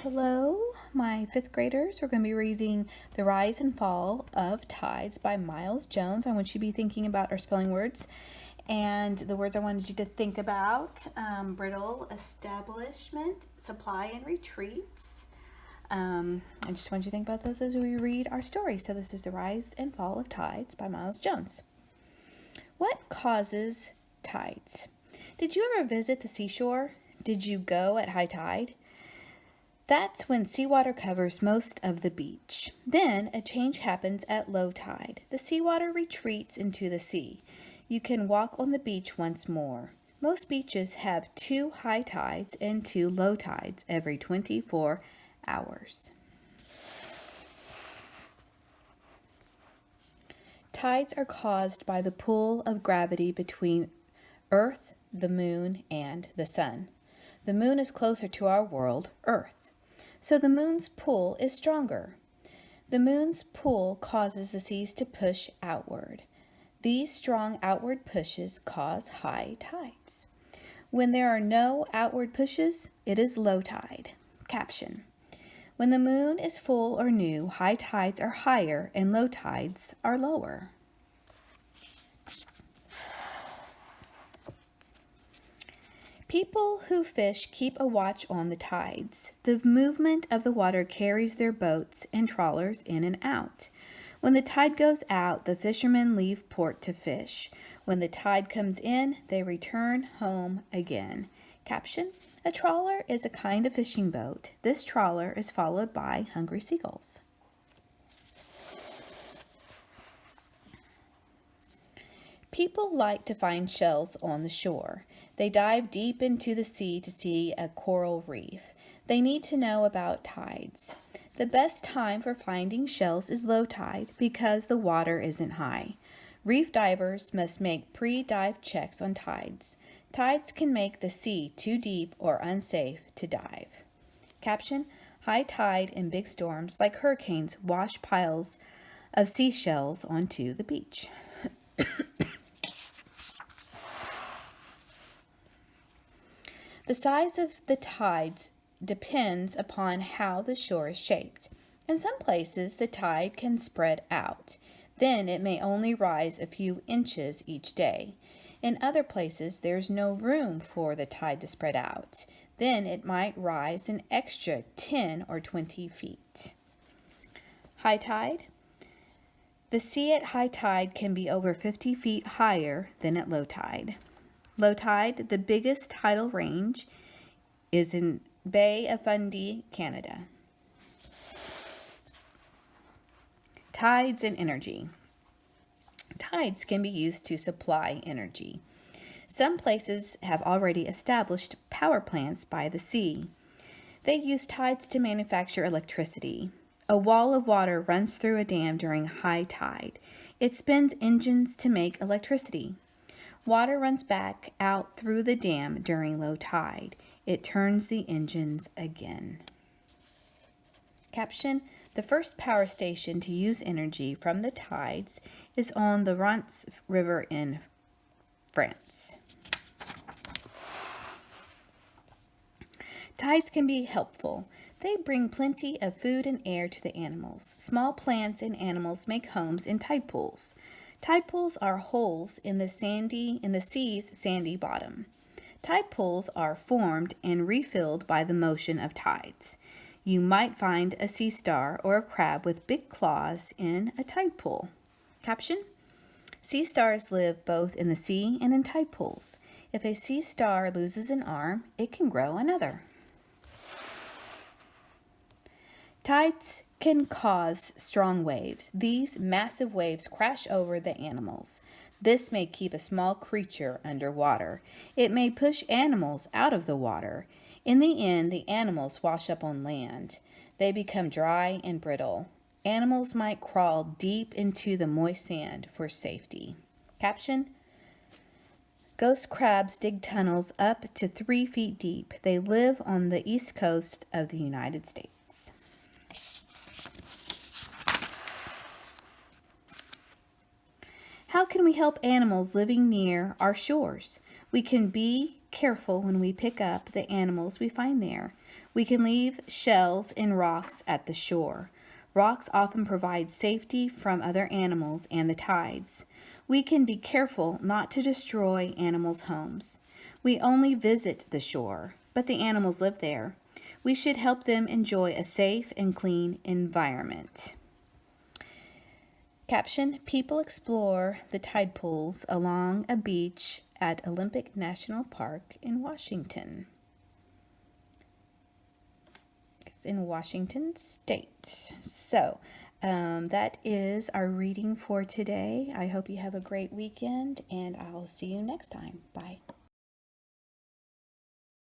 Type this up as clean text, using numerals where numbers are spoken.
Hello, my fifth graders. We're going to be reading The Rise and Fall of Tides by Miles Jones. I want you to be thinking about our spelling words. And the words I wanted you to think about, brittle, establishment, supply, and retreats. I just want you to think about those as we read our story. So this is The Rise and Fall of Tides by Miles Jones. What causes tides? Did you ever visit the seashore? Did you go at high tide? That's when seawater covers most of the beach. Then a change happens at low tide. The seawater retreats into the sea. You can walk on the beach once more. Most beaches have 2 high tides and 2 low tides every 24 hours. Tides are caused by the pull of gravity between Earth, the moon, and the sun. The moon is closer to our world, Earth, so the moon's pull is stronger. The moon's pull causes the seas to push outward. These strong outward pushes cause high tides. When there are no outward pushes, it is low tide. Caption: when the moon is full or new, high tides are higher and low tides are lower. People who fish keep a watch on the tides. The movement of the water carries their boats and trawlers in and out. When the tide goes out, the fishermen leave port to fish. When the tide comes in, they return home again. Caption: a trawler is a kind of fishing boat. This trawler is followed by hungry seagulls. People like to find shells on the shore. They dive deep into the sea to see a coral reef. They need to know about tides. The best time for finding shells is low tide because the water isn't high. Reef divers must make pre-dive checks on tides. Tides can make the sea too deep or unsafe to dive. Caption: high tide and big storms like hurricanes wash piles of seashells onto the beach. The size of the tides depends upon how the shore is shaped. In some places, the tide can spread out. Then it may only rise a few inches each day. In other places, there's no room for the tide to spread out. Then it might rise an extra 10 or 20 feet. High tide. The sea at high tide can be over 50 feet higher than at low tide. Low tide, the biggest tidal range, is in Bay of Fundy, Canada. Tides and energy. Tides can be used to supply energy. Some places have already established power plants by the sea. They use tides to manufacture electricity. A wall of water runs through a dam during high tide. It spins engines to make electricity. Water runs back out through the dam during low tide. It turns the engines again. Caption: the first power station to use energy from the tides is on the Rance River in France. Tides can be helpful. They bring plenty of food and air to the animals. Small plants and animals make homes in tide pools. Tide pools are holes in the sea's sandy bottom. Tide pools are formed and refilled by the motion of tides. You might find a sea star or a crab with big claws in a tide pool. Caption: sea stars live both in the sea and in tide pools. If a sea star loses an arm, it can grow another. Tides can cause strong waves. These massive waves crash over the animals. This may keep a small creature underwater. It may push animals out of the water. In the end, the animals wash up on land. They become dry and brittle. Animals might crawl deep into the moist sand for safety. Caption: ghost crabs dig tunnels up to 3 feet deep. They live on the east coast of the United States. How can we help animals living near our shores? We can be careful when we pick up the animals we find there. We can leave shells and rocks at the shore. Rocks often provide safety from other animals and the tides. We can be careful not to destroy animals' homes. We only visit the shore, but the animals live there. We should help them enjoy a safe and clean environment. Caption: People explore the tide pools along a beach at Olympic National Park in Washington. It's in Washington State. So, that is our reading for today. I hope you have a great weekend, and I'll see you next time. Bye.